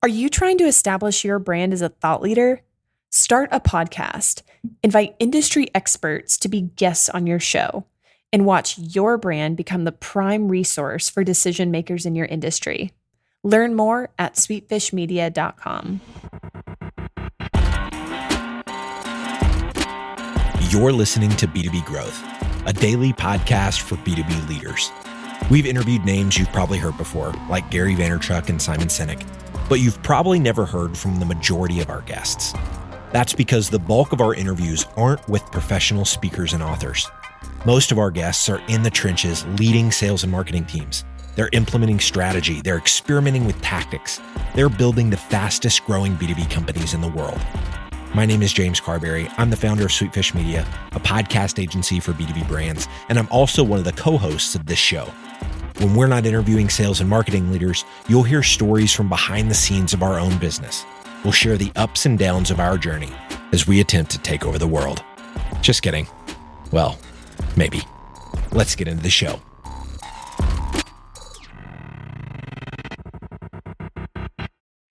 Are you trying to establish your brand as a thought leader? Start a podcast, invite industry experts to be guests on your show, and watch your brand become the prime resource for decision makers in your industry. Learn more at sweetfishmedia.com. You're listening to B2B Growth, a daily podcast for B2B leaders. We've interviewed names you've probably heard before, like Gary Vaynerchuk and Simon Sinek, but you've probably never heard from the majority of our guests. That's because the bulk of our interviews aren't with professional speakers and authors. Most of our guests are in the trenches leading sales and marketing teams. They're implementing strategy. They're experimenting with tactics. They're building the fastest growing B2B companies in the world. My name is James Carberry. I'm the founder of Sweetfish Media, a podcast agency for B2B brands, and I'm also one of the co-hosts of this show. When we're not interviewing sales and marketing leaders, you'll hear stories from behind the scenes of our own business. We'll share the ups and downs of our journey as we attempt to take over the world. Just kidding. Well, maybe. Let's get into the show.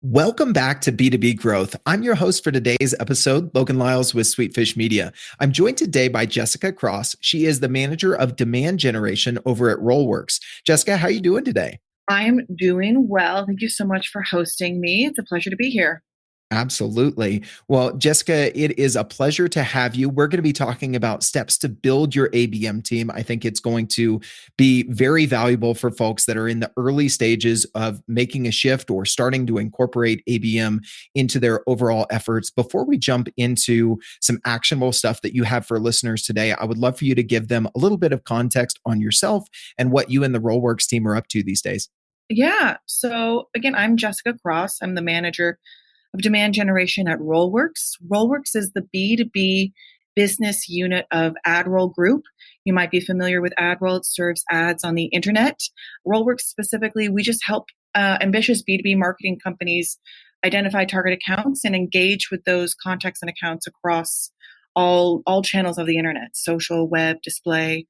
Welcome back to B2B Growth. I'm your host for today's episode, Logan Lyles with Sweetfish Media. I'm joined today by Jessica Cross. She is the manager of demand generation over at RollWorks. Jessica, how are you doing today? I'm doing well. Thank you so much for hosting me. It's a pleasure to be here. Absolutely. Well, Jessica, it is a pleasure to have you. We're going to be talking about steps to build your ABM team. I think it's going to be very valuable for folks that are in the early stages of making a shift or starting to incorporate ABM into their overall efforts. Before we jump into some actionable stuff that you have for listeners today, I would love for you to give them a little bit of context on yourself and what you and the RollWorks team are up to these days. Yeah. So again, I'm Jessica Cross. I'm the manager of demand generation at RollWorks. RollWorks is the B2B business unit of AdRoll Group. You might be familiar with AdRoll. It serves ads on the internet. RollWorks specifically, we just help ambitious B2B marketing companies identify target accounts and engage with those contacts and accounts across all channels of the internet, social, web, display.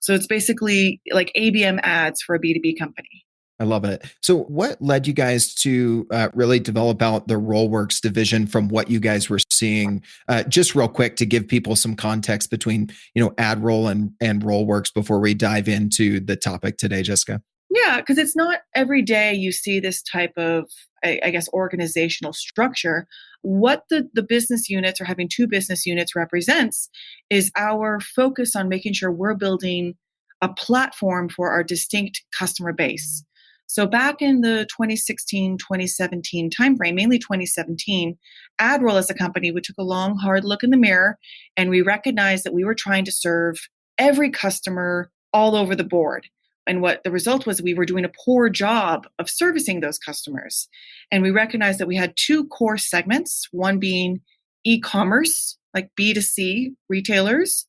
So it's basically like ABM ads for a B2B company. I love it. So what led you guys to really develop out the RollWorks division from what you guys were seeing? Just real quick to give people some context between, AdRoll and RollWorks before we dive into the topic today, Jessica. Yeah, because it's not every day you see this type of, I guess, organizational structure. What the business units or having two business units represents is our focus on making sure we're building a platform for our distinct customer base. So back in the 2016, 2017 timeframe, mainly 2017, AdRoll as a company, we took a long, hard look in the mirror and we recognized that we were trying to serve every customer all over the board. And what the result was, we were doing a poor job of servicing those customers. And we recognized that we had two core segments, one being e-commerce, like B2C retailers.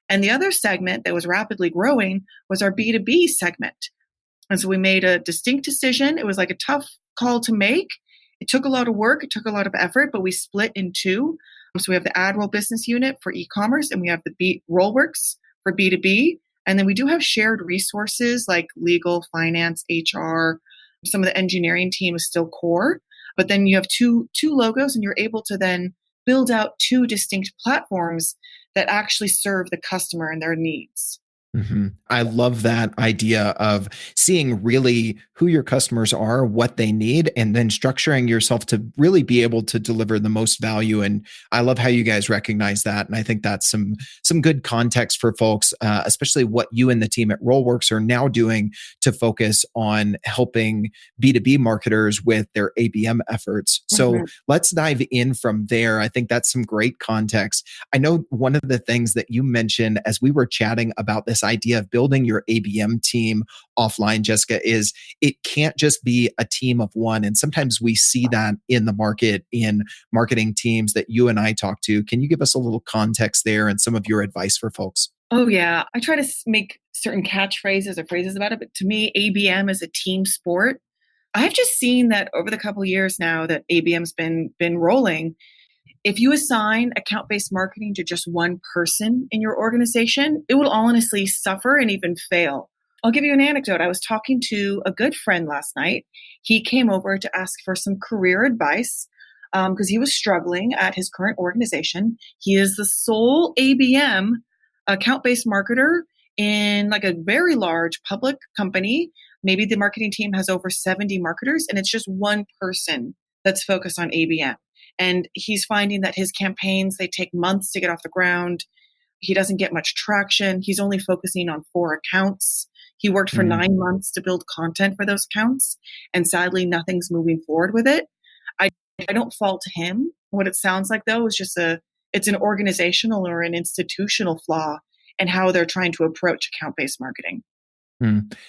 And the other segment that was rapidly growing was our B2B segment. And so we made a distinct decision. It was like a tough call to make. It took a lot of work. It took a lot of effort, but we split in two. So we have the AdRoll business unit for e-commerce, and we have the RollWorks for B2B. And then we do have shared resources like legal, finance, HR. Some of the engineering team is still core. But then you have two logos, and you're able to then build out two distinct platforms that actually serve the customer and their needs. Mm-hmm. I love that idea of seeing really who your customers are, what they need, and then structuring yourself to really be able to deliver the most value. And I love how you guys recognize that. And I think that's some good context for folks, especially what you and the team at RollWorks are now doing to focus on helping B2B marketers with their ABM efforts. So let's dive in from there. I think that's some great context. I know one of the things that you mentioned as we were chatting about this idea of building your ABM team offline, Jessica, is it can't just be a team of one. And sometimes we see that in the market, in marketing teams that you and I talk to. Can you give us a little context there and some of your advice for folks? Oh, yeah. I try to make certain catchphrases or phrases about it. But to me, ABM is a team sport. I've just seen that over the couple of years now that ABM's been rolling. If you assign account-based marketing to just one person in your organization, it will honestly suffer and even fail. I'll give you an anecdote. I was talking to a good friend last night. He came over to ask for some career advice because he was struggling at his current organization. He is the sole ABM, account-based marketer, in like a very large public company. Maybe the marketing team has over 70 marketers, and it's just one person that's focused on ABM. And he's finding that his campaigns, they take months to get off the ground. He doesn't get much traction. He's only focusing on 4 accounts. He worked for 9 months to build content for those accounts, and sadly, nothing's moving forward with it. I, I don't fault him. What it sounds like, though, is just it's an organizational or an institutional flaw in how they're trying to approach account-based marketing.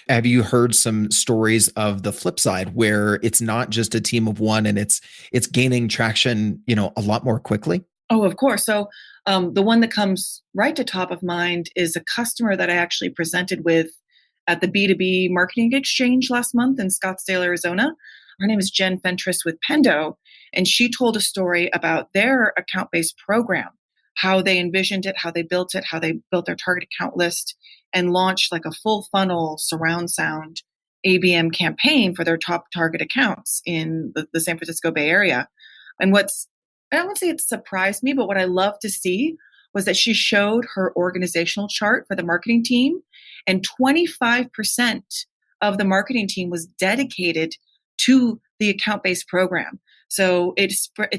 Have you heard some stories of the flip side where it's not just a team of one and it's gaining traction, a lot more quickly? Oh, of course. So the one that comes right to top of mind is a customer that I actually presented with at the B2B Marketing Exchange last month in Scottsdale, Arizona. Her name is Jen Fentress with Pendo, and she told a story about their account-based program, how they envisioned it, how they built their target account list, and launched like a full funnel surround sound ABM campaign for their top target accounts in the San Francisco Bay Area. And I don't want to say it surprised me, but what I love to see was that she showed her organizational chart for the marketing team, and 25% of the marketing team was dedicated to the account-based program. So it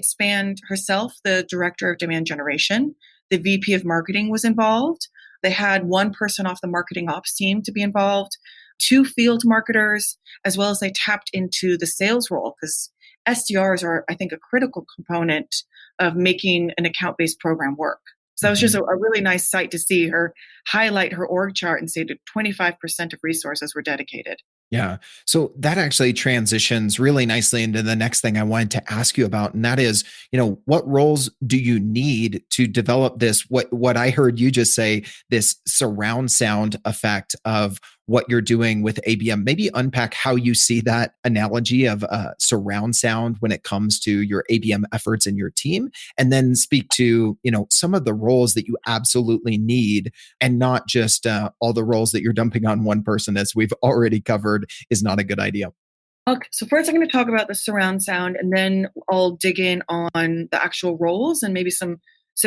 spanned herself, the director of demand generation, the VP of marketing was involved. They had one person off the marketing ops team to be involved, 2 field marketers, as well as they tapped into the sales role because SDRs are, I think, a critical component of making an account-based program work. So that was just a really nice sight to see her highlight her org chart and say that 25% of resources were dedicated. Yeah. So that actually transitions really nicely into the next thing I wanted to ask you about. And that is, what roles do you need to develop this? What I heard you just say, this surround sound effect of what you're doing with ABM. Maybe unpack how you see that analogy of surround sound when it comes to your ABM efforts in your team, and then speak to, some of the roles that you absolutely need, and not just all the roles that you're dumping on one person, as we've already covered is not a good idea. Okay, so first I'm going to talk about the surround sound, and then I'll dig in on the actual roles and maybe some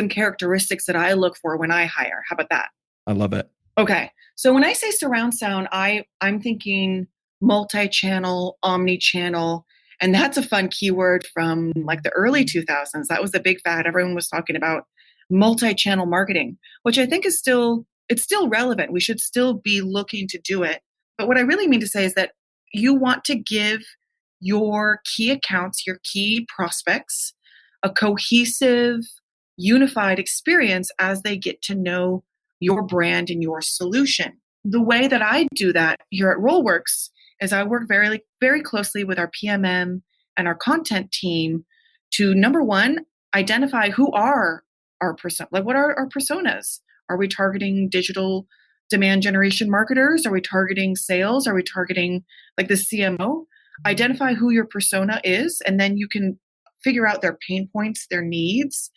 characteristics that I look for when I hire. How about that? I love it. Okay. So when I say surround sound, I'm thinking multi-channel, omni-channel, and that's a fun keyword from like the early 2000s. That was the big fad. Everyone was talking about multi-channel marketing, which I think it's still relevant. We should still be looking to do it. But what I really mean to say is that you want to give your key accounts, your key prospects, a cohesive, unified experience as they get to know your brand and your solution. The way that I do that here at RollWorks is I work very, very closely with our PMM and our content team to, number one, identify who are our persona, like what are our personas? Are we targeting digital demand generation marketers? Are we targeting sales? Are we targeting like the CMO? Identify who your persona is, and then you can figure out their pain points, their needs.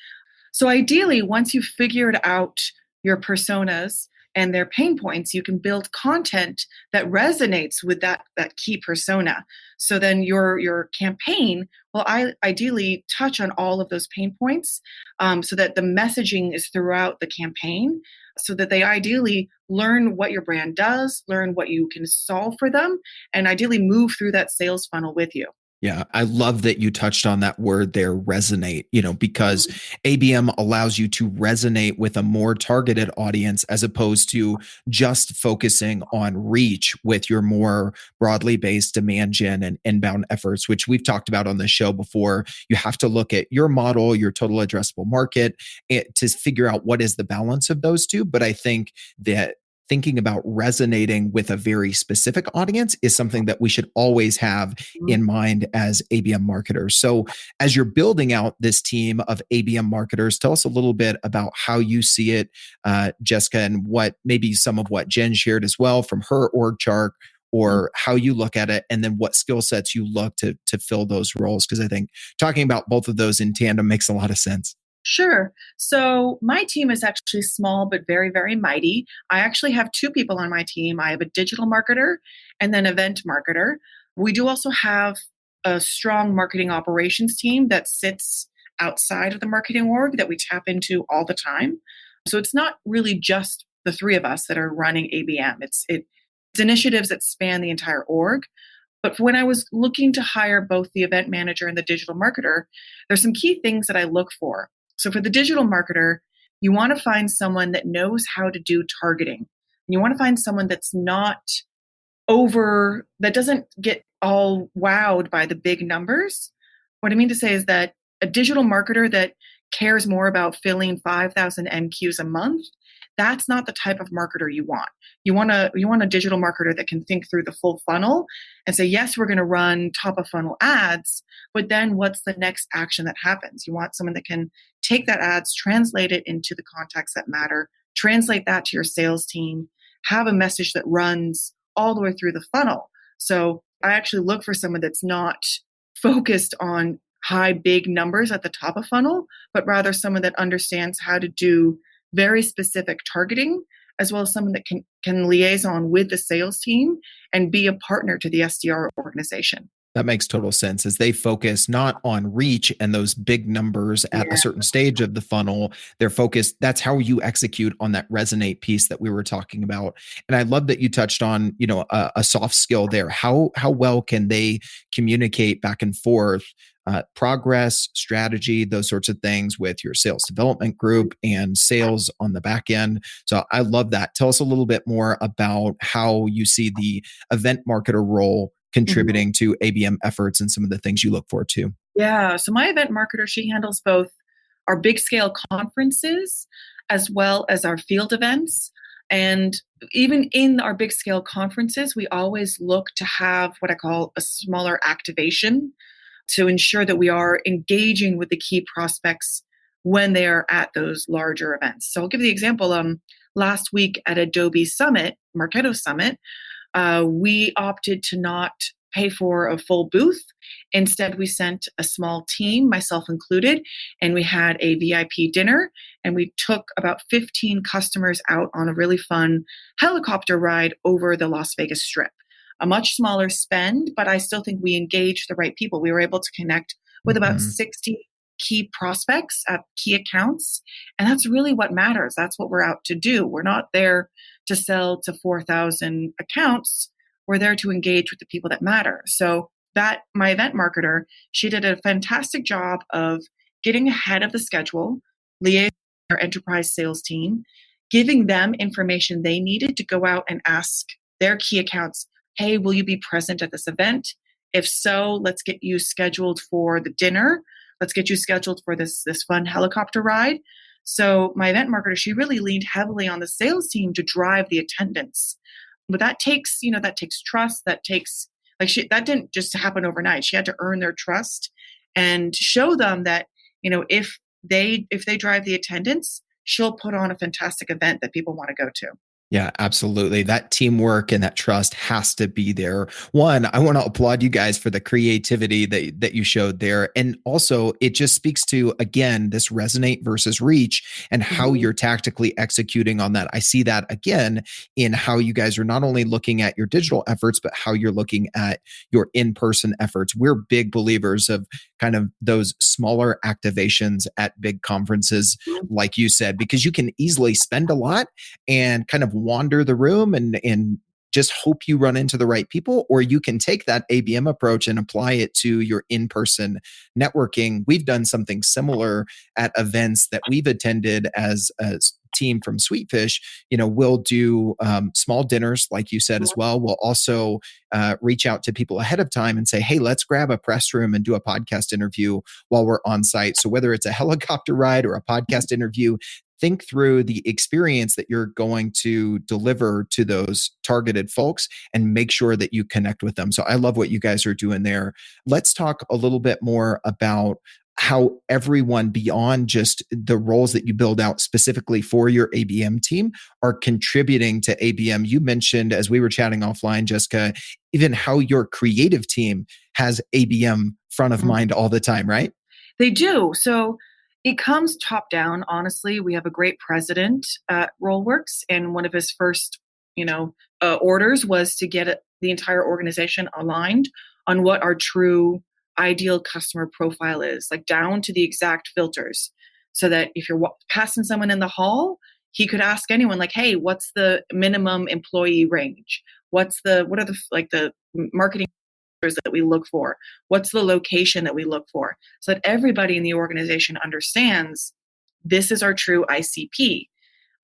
So ideally, once you've figured out your personas and their pain points, you can build content that resonates with that key persona. So then your campaign will ideally touch on all of those pain points, so that the messaging is throughout the campaign, so that they ideally learn what your brand does, learn what you can solve for them, and ideally move through that sales funnel with you. Yeah, I love that you touched on that word there, resonate, because ABM allows you to resonate with a more targeted audience as opposed to just focusing on reach with your more broadly based demand gen and inbound efforts, which we've talked about on the show before. You have to look at your model, your total addressable market, to figure out what is the balance of those two. But I think that thinking about resonating with a very specific audience is something that we should always have in mind as ABM marketers. So as you're building out this team of ABM marketers, tell us a little bit about how you see it, Jessica, and what maybe some of what Jen shared as well from her org chart, or how you look at it, and then what skill sets you look to fill those roles. Because I think talking about both of those in tandem makes a lot of sense. Sure. So my team is actually small, but very, very mighty. I actually have two people on my team. I have a digital marketer and then event marketer. We do also have a strong marketing operations team that sits outside of the marketing org that we tap into all the time. So it's not really just the three of us that are running ABM. It's initiatives that span the entire org. But when I was looking to hire both the event manager and the digital marketer, there's some key things that I look for. So for the digital marketer, you want to find someone that knows how to do targeting. And you want to find someone that's not that doesn't get all wowed by the big numbers. What I mean to say is that a digital marketer that cares more about filling 5,000 MQs a month, that's not the type of marketer you want. You want a digital marketer that can think through the full funnel and say, yes, we're going to run top of funnel ads, but then what's the next action that happens? You want someone that can take that ads, translate it into the contacts that matter, translate that to your sales team, have a message that runs all the way through the funnel. So I actually look for someone that's not focused on high, big numbers at the top of funnel, but rather someone that understands how to do very specific targeting, as well as someone that can liaison with the sales team and be a partner to the SDR organization. That makes total sense as they focus not on reach and those big numbers at a certain stage of the funnel. They're focused. That's how you execute on that resonate piece that we were talking about. And I love that you touched on, a soft skill there. How well can they communicate back and forth, progress, strategy, those sorts of things with your sales development group and sales on the back end. So I love that. Tell us a little bit more about how you see the event marketer role contributing to ABM efforts and some of the things you look for too. Yeah. So my event marketer, she handles both our big scale conferences as well as our field events. And even in our big scale conferences, we always look to have what I call a smaller activation to ensure that we are engaging with the key prospects when they are at those larger events. So I'll give you the example. Last week at Adobe Summit, Marketo Summit, we opted to not pay for a full booth. Instead, we sent a small team, myself included, and we had a VIP dinner, and we took about 15 customers out on a really fun helicopter ride over the Las Vegas Strip. A much smaller spend, but I still think we engaged the right people. We were able to connect with about 60 key prospects at key accounts. And that's really what matters. That's what we're out to do. We're not there to sell to 4,000 accounts. We're there to engage with the people that matter. So that my event marketer, she did a fantastic job of getting ahead of the schedule, liaising with our enterprise sales team, giving them information they needed to go out and ask their key accounts, hey, will you be present at this event? If so, let's get you scheduled for the dinner. Let's get you scheduled for this fun helicopter ride. So my event marketer, she really leaned heavily on the sales team to drive the attendance. But that takes trust. That didn't just happen overnight. She had to earn their trust and show them that, if they drive the attendance, she'll put on a fantastic event that people want to go to. Yeah, absolutely. That teamwork and that trust has to be there. One, I want to applaud you guys for the creativity that you showed there. And also, it just speaks to, again, this resonate versus reach and how you're tactically executing on that. I see that again in how you guys are not only looking at your digital efforts, but how you're looking at your in-person efforts. We're big believers of kind of those smaller activations at big conferences, like you said, because you can easily spend a lot and kind of wander the room and just hope you run into the right people, or you can take that ABM approach and apply it to your in-person networking. We've done something similar at events that we've attended as a team from Sweetfish. We'll do small dinners, like you said, as well. We'll also reach out to people ahead of time and say, hey, let's grab a press room and do a podcast interview while we're on site. So whether it's a helicopter ride or a podcast interview, think through the experience that you're going to deliver to those targeted folks and make sure that you connect with them. So I love what you guys are doing there. Let's talk a little bit more about how everyone beyond just the roles that you build out specifically for your ABM team are contributing to ABM. You mentioned, as we were chatting offline, Jessica, even how your creative team has ABM front of mind all the time, right? They do. So It comes top down, honestly. We have a great president at RollWorks, and one of his first, orders was to get the entire organization aligned on what our true ideal customer profile is, like down to the exact filters, so that if you're passing someone in the hall, he could ask anyone, like, "Hey, what's the minimum employee range? What are the marketing that we look for? What's the location that we look for?" So that everybody in the organization understands this is our true ICP,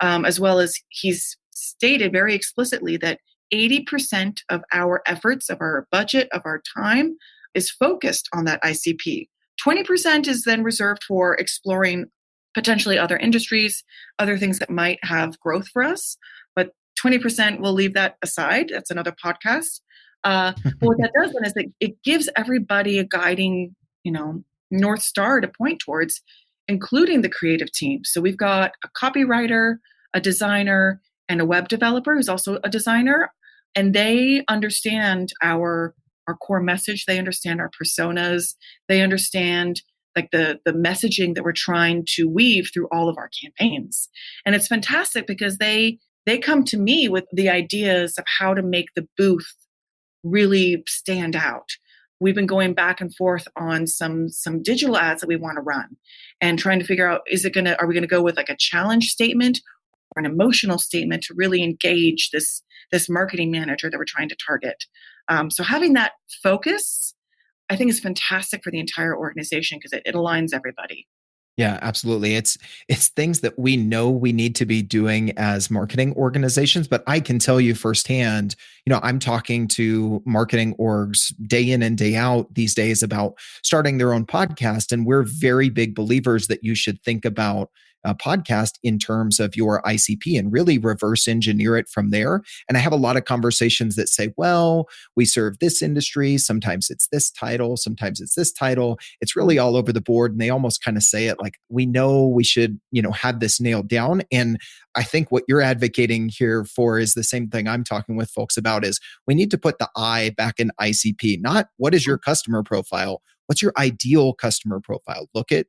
as well as he's stated very explicitly that 80% of our efforts, of our budget, of our time is focused on that ICP. 20% is then reserved for exploring potentially other industries, other things that might have growth for us. But 20% we'll leave that aside. That's another podcast. But what that does then is it gives everybody a guiding, North Star to point towards, including the creative team. So we've got a copywriter, a designer, and a web developer who's also a designer, and they understand our core message. They understand our personas. They understand like the messaging that we're trying to weave through all of our campaigns. And it's fantastic because they come to me with the ideas of how to make the booth really stand out. We've been going back and forth on some digital ads that we want to run and trying to figure out, are we going to go with like a challenge statement or an emotional statement to really engage this marketing manager that we're trying to target. So having that focus, I think, is fantastic for the entire organization because it aligns everybody. Yeah, absolutely. It's things that we know we need to be doing as marketing organizations, but I can tell you firsthand, I'm talking to marketing orgs day in and day out these days about starting their own podcast. And we're very big believers that you should think about a podcast in terms of your ICP and really reverse engineer it from there. And I have a lot of conversations that say, well, we serve this industry. Sometimes it's this title. Sometimes it's this title. It's really all over the board. And they almost kind of say it like, we know we should, have this nailed down. And I think what you're advocating here for is the same thing I'm talking with folks about is we need to put the I back in ICP, not what is your customer profile? What's your ideal customer profile? Look at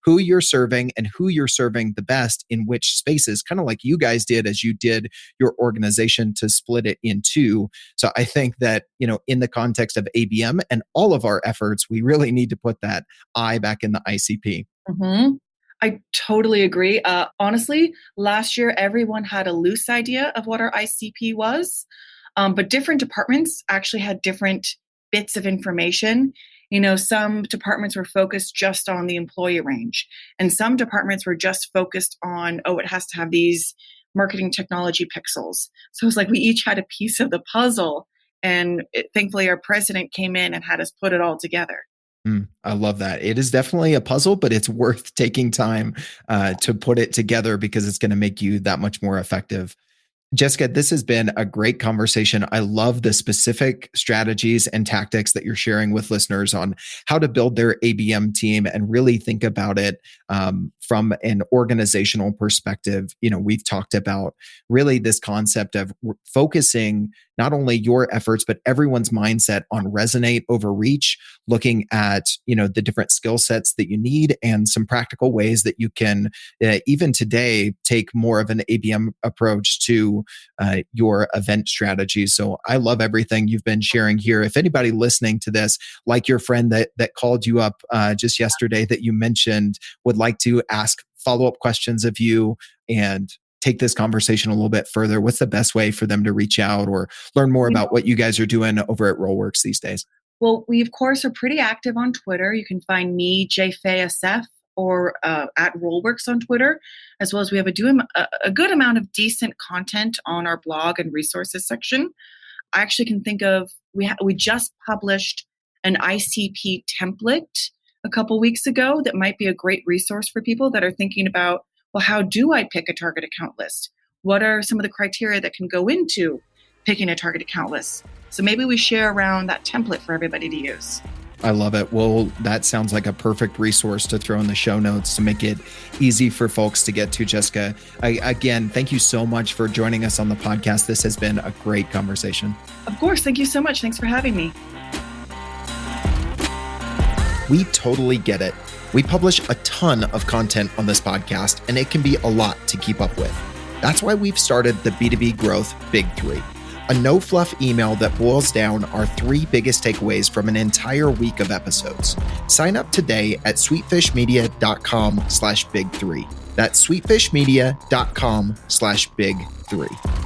who you're serving and who you're serving the best in which spaces, kind of like you guys did as you did your organization to split it in two. So I think that, in the context of ABM and all of our efforts, we really need to put that I back in the ICP. Mm-hmm. I totally agree. Honestly, last year, everyone had a loose idea of what our ICP was, but different departments actually had different bits of information. Some departments were focused just on the employee range, and some departments were just focused on, it has to have these marketing technology pixels. So it's like we each had a piece of the puzzle, and thankfully our president came in and had us put it all together. I love that. It is definitely a puzzle, but it's worth taking time to put it together because it's going to make you that much more effective. Jessica, this has been a great conversation. I love the specific strategies and tactics that you're sharing with listeners on how to build their ABM team and really think about it from an organizational perspective. We've talked about really this concept of focusing not only your efforts, but everyone's mindset on resonate over reach, looking at, the different skill sets that you need and some practical ways that you can, even today, take more of an ABM approach to your event strategy. So I love everything you've been sharing here. If anybody listening to this, like your friend that called you up just yesterday that you mentioned, would like to ask follow-up questions of you and take this conversation a little bit further, what's the best way for them to reach out or learn more about what you guys are doing over at RollWorks these days? Well, we, of course, are pretty active on Twitter. You can find me, JFASF, or at RollWorks on Twitter, as well as we have a good amount of decent content on our blog and resources section. I actually can think of, we just published an ICP template a couple weeks ago that might be a great resource for people that are thinking about, well, how do I pick a target account list? What are some of the criteria that can go into picking a target account list? So maybe we share around that template for everybody to use. I love it. Well, that sounds like a perfect resource to throw in the show notes to make it easy for folks to get to. Jessica, again, thank you so much for joining us on the podcast. This has been a great conversation. Of course. Thank you so much. Thanks for having me. We totally get it. We publish a ton of content on this podcast, and it can be a lot to keep up with. That's why we've started the B2B Growth Big Three, a no-fluff email that boils down our 3 biggest takeaways from an entire week of episodes. Sign up today at sweetfishmedia.com/big3. That's sweetfishmedia.com/big3.